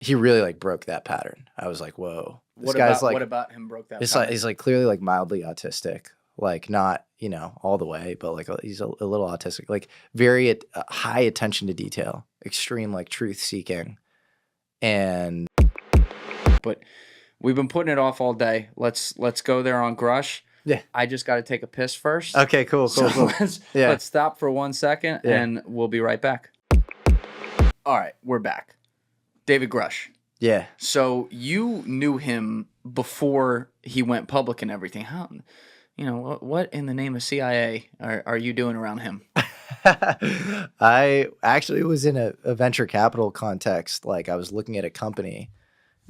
he really like broke that pattern. I was like, whoa, this What guy's about like, what about him broke that it's pattern? like he's like clearly like mildly autistic, like not all the way, but like he's a little autistic, like very high attention to detail, extreme like truth seeking, and But we've been putting it off all day. Let's go there on Grusch. yeah. I just got to take a piss first. Okay, cool. So Yeah. let's stop for 1 second Yeah. and we'll be right back. All right, we're back. David Grusch. Yeah. So you knew him before he went public and everything. How, what in the name of CIA are you doing around him? I actually was in a venture capital context. Like I was looking at a company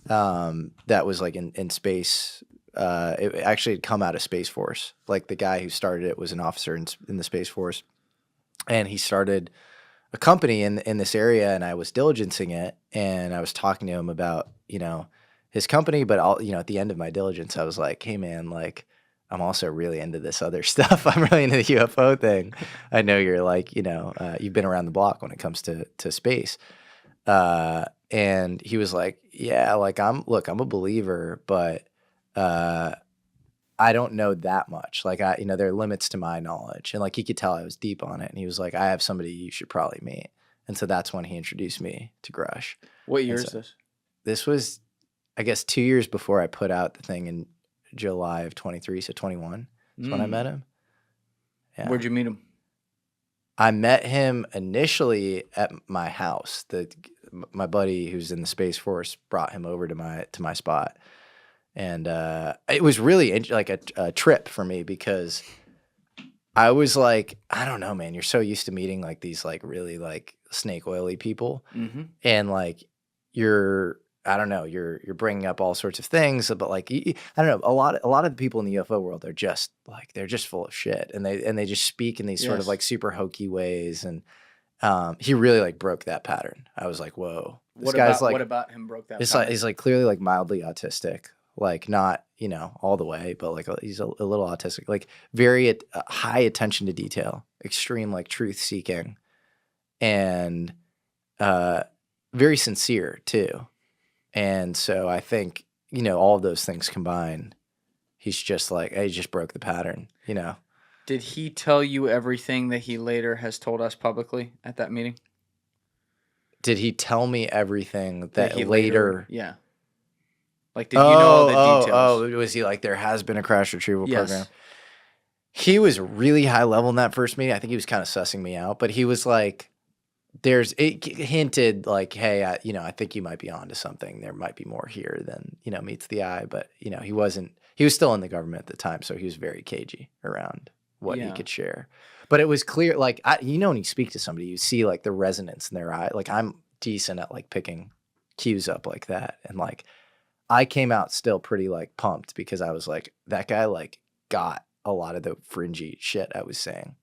that was like in space. It actually had come out of Space Force. Like the guy who started it was an officer in the Space Force, and he started a company in this area, and I was diligencing it, and I was talking to him about his company, but at the end of my diligence, I was like, hey man, like I'm also really into this other stuff. I'm really into the UFO thing. I know you're like you've been around the block when it comes to space. And he was like, yeah, like I'm a believer, but I don't know that much. Like there are limits to my knowledge. And like he could tell I was deep on it. And he was like, I have somebody you should probably meet. And so that's when he introduced me to Grusch. What year is this? This was, I guess, 2 years before I put out the thing in July of 23, so 21 is when I met him. Yeah. Where'd you meet him? I met him initially at my house. My buddy who's in the Space Force brought him over to my spot. And it was really like a trip for me because I was like, I don't know, man. You're so used to meeting like these like really like snake oily people, and like I don't know, you're bringing up all sorts of things, but like I don't know, a lot of the people in the UFO world are just like they're just full of shit, and they just speak in these sort of like super hokey ways, and he really like broke that pattern. I was like, whoa, this guy's like, what about him broke that pattern? like he's like clearly like mildly autistic. Like not, all the way, but like he's a little autistic, like very high attention to detail, extreme like truth seeking, and very sincere too. And so I think, all of those things combined, he's just like, he just broke the pattern, Did he tell you everything that he later has told us publicly at that meeting? Did he tell me everything that he later? Yeah. Like, did you know all the details? Oh, was he like, there has been a crash retrieval program? He was really high level in that first meeting. I think he was kind of sussing me out, but he was like, it hinted like, hey, I think you might be onto something. There might be more here than, meets the eye. But, he was still in the government at the time. So he was very cagey around what he could share. But it was clear, like, when you speak to somebody, you see like the resonance in their eye. Like I'm decent at like picking cues up like that. And like, I came out still pretty like pumped because I was like, that guy like got a lot of the fringy shit I was saying.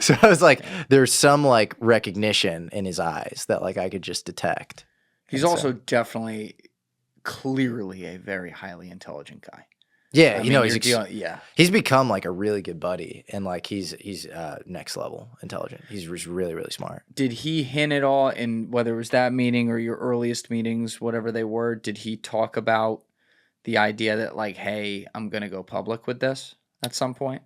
So I was like, there's some like recognition in his eyes that like I could just detect. He's also definitely clearly a very highly intelligent guy. Yeah, yeah. He's become like a really good buddy, and like he's next level intelligent. He's really, really smart. Did he hint at all in whether it was that meeting or your earliest meetings, whatever they were, did he talk about the idea that like, hey, I'm going to go public with this at some point?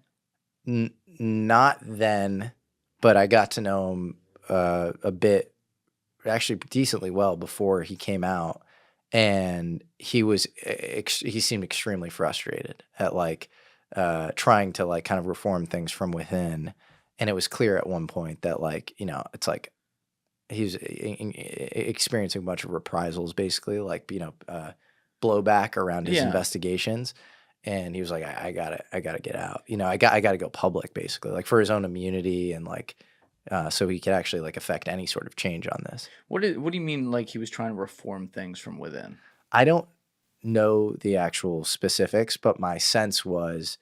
Not then, but I got to know him a bit, actually decently well before he came out. And he seemed extremely frustrated at like trying to like kind of reform things from within. And it was clear at one point that like, it's like he's experiencing a bunch of reprisals, basically like, blowback around his investigations. And he was like, I gotta get out. I gotta go public, basically, like for his own immunity and like, so he could actually like affect any sort of change on this. What do you mean like he was trying to reform things from within? I don't know the actual specifics, but my sense was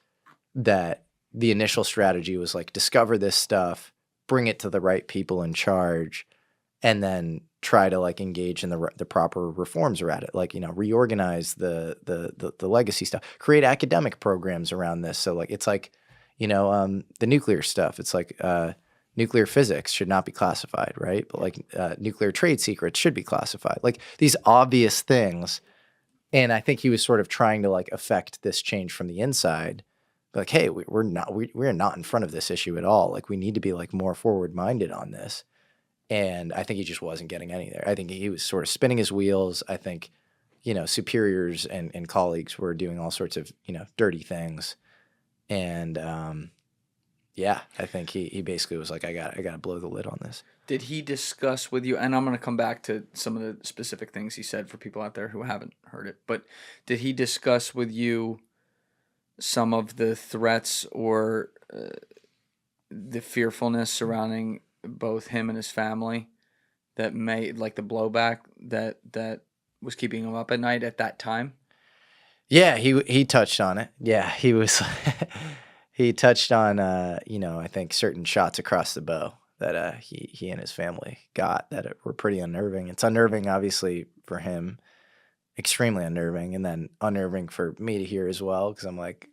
that the initial strategy was like discover this stuff, bring it to the right people in charge, and then try to like engage in the proper reforms around it. Like, reorganize the legacy stuff, create academic programs around this. So like, it's like, the nuclear stuff. It's like, nuclear physics should not be classified, right? But like nuclear trade secrets should be classified. Like these obvious things. And I think he was sort of trying to like affect this change from the inside. Like, hey, we're not in front of this issue at all. Like we need to be like more forward minded on this. And I think he just wasn't getting any there. I think he was sort of spinning his wheels. I think, superiors and colleagues were doing all sorts of, dirty things. And yeah, I think he basically was like, I got to blow the lid on this. Did he discuss with you, and I'm going to come back to some of the specific things he said for people out there who haven't heard it, but did he discuss with you some of the threats or the fearfulness surrounding both him and his family that made, like the blowback that was keeping him up at night at that time? Yeah, he touched on it. Yeah, he was he touched on I think certain shots across the bow that he and his family got that were pretty unnerving. It's unnerving, obviously, for him, extremely unnerving, and then unnerving for me to hear as well, because I'm like,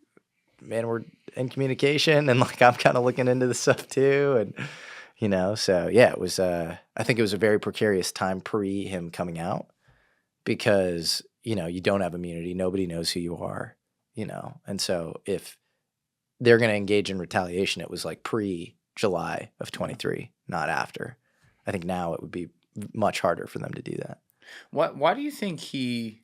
man, we're in communication, and like I'm kind of looking into this stuff too, and so yeah, it was. I think it was a very precarious time pre him coming out, because you don't have immunity, nobody knows who you are, and so if they're going to engage in retaliation, it was like pre-July of 23, not after. I think now it would be much harder for them to do that. Why do you think he,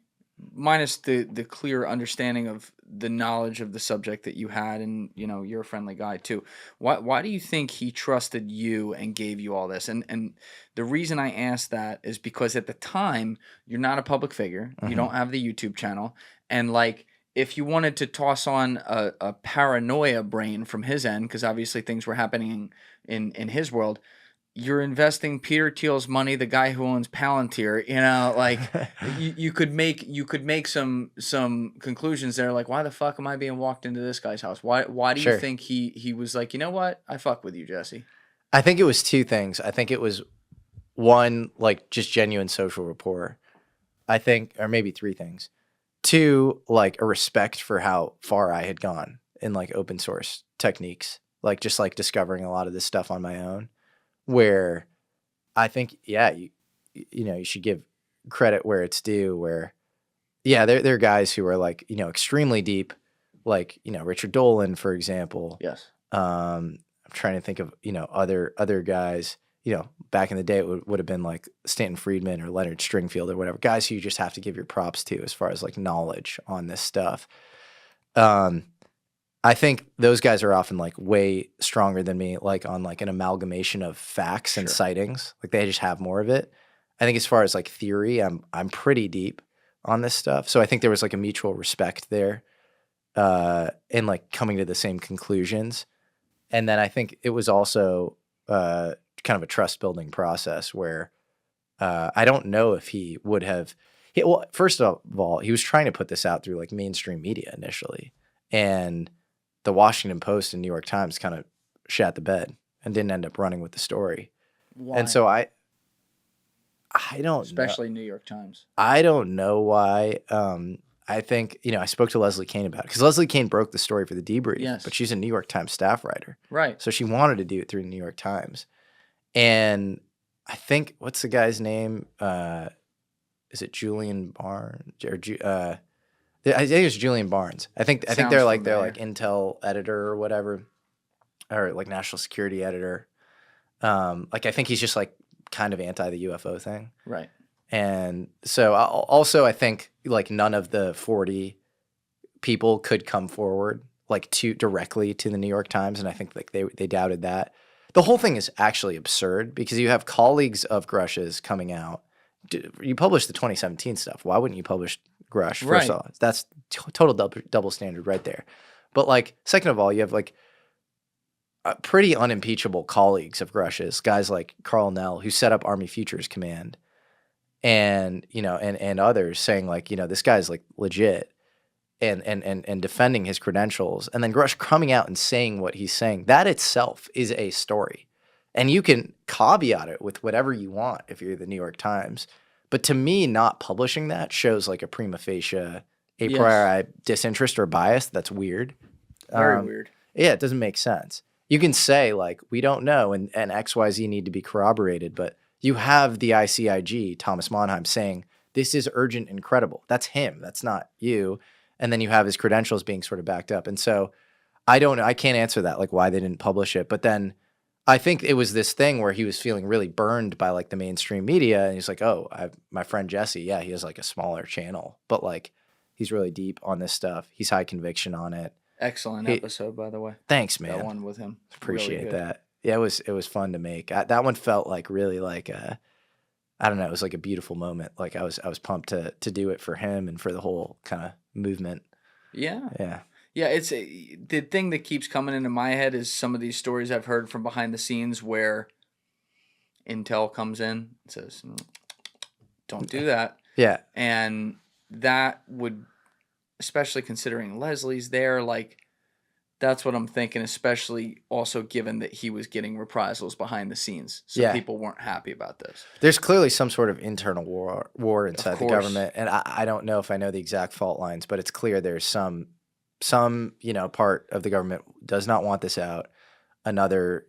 minus the clear understanding of the knowledge of the subject that you had, and you're a friendly guy too, why do you think he trusted you and gave you all this? And the reason I ask that is because at the time you're not a public figure, you don't have the YouTube channel, and like, if you wanted to toss on a paranoia brain from his end, because obviously things were happening in his world, you're investing Peter Thiel's money, the guy who owns Palantir. Like you could make some conclusions there, like, why the fuck am I being walked into this guy's house? Why do you think he was like, you know what, I fuck with you, Jesse? I think it was two things. I think it was one, like just genuine social rapport. I think, or maybe three things. Two, like a respect for how far I had gone in like open source techniques, like just like discovering a lot of this stuff on my own, where I think, yeah, you should give credit where it's due, where, yeah, there are guys who are like, extremely deep, like, Richard Dolan, for example. Yes. I'm trying to think of, other guys, back in the day, it would have been like Stanton Friedman or Leonard Stringfield or whatever, guys who you just have to give your props to as far as like knowledge on this stuff. I think those guys are often like way stronger than me, like on like an amalgamation of facts and sightings. Like they just have more of it. I think as far as like theory, I'm pretty deep on this stuff. So I think there was like a mutual respect there, and like coming to the same conclusions. And then I think it was also kind of a trust building process where I don't know if he would have. Well, first of all, he was trying to put this out through like mainstream media initially, and the Washington Post and New York Times kind of shat the bed and didn't end up running with the story. Why? And so I don't, especially New York Times. I don't know why. I think, I spoke to Leslie Kean about it because Leslie Kean broke the story for the debrief, but she's a New York Times staff writer. Right. So she wanted to do it through the New York Times. And I think, what's the guy's name? Is it Julian Barnes? Or I think it's Julian Barnes. I think they're like Intel editor or whatever, or like national security editor. Like I think he's just like kind of anti the UFO thing. Right. And so also I think like none of the 40 people could come forward like directly to the New York Times, and I think like they doubted that. The whole thing is actually absurd because you have colleagues of Grusch's coming out. You published the 2017 stuff. Why wouldn't you publish Grusch? First of all, that's total double standard right there. But like, second of all, you have like pretty unimpeachable colleagues of Grusch's, guys like Carl Nell, who set up Army Futures Command, and and others saying like, this guy's like legit, and defending his credentials, and then Grusch coming out and saying what he's saying. That itself is a story. And you can caveat it with whatever you want if you're the New York Times. But to me, not publishing that shows like a prima facie, a priori disinterest or bias. That's weird. Very weird. Yeah, it doesn't make sense. You can say like, we don't know, and XYZ need to be corroborated, but you have the ICIG, Thomas Monheim, saying this is urgent and credible. That's him. That's not you. And then you have his credentials being sort of backed up. And so I don't know. I can't answer that, like why they didn't publish it. But then I think it was this thing where he was feeling really burned by like the mainstream media. And he's like, oh, my friend Jesse, yeah, he has like a smaller channel, but like he's really deep on this stuff. He's high conviction on it. Excellent episode, by the way. Thanks, man. That one with him. Appreciate really that. Yeah, it was fun to make. That one felt like really like I don't know, it was like a beautiful moment. Like I was pumped to do it for him and for the whole kind of movement. Yeah. Yeah. Yeah, it's the thing that keeps coming into my head is some of these stories I've heard from behind the scenes where intel comes in and says, don't do that. Yeah. And that would, especially considering Leslie's there, like that's what I'm thinking, especially also given that he was getting reprisals behind the scenes. So people weren't happy about this. There's clearly some sort of internal war inside the government. And I don't know if I know the exact fault lines, but it's clear there's some, part of the government does not want this out. Another,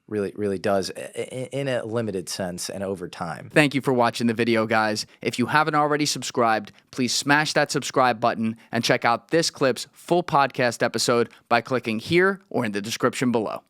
really does in a limited sense and over time. Thank you for watching the video, guys. If you haven't already subscribed, please smash that subscribe button and check out this clip's full podcast episode by clicking here or in the description below.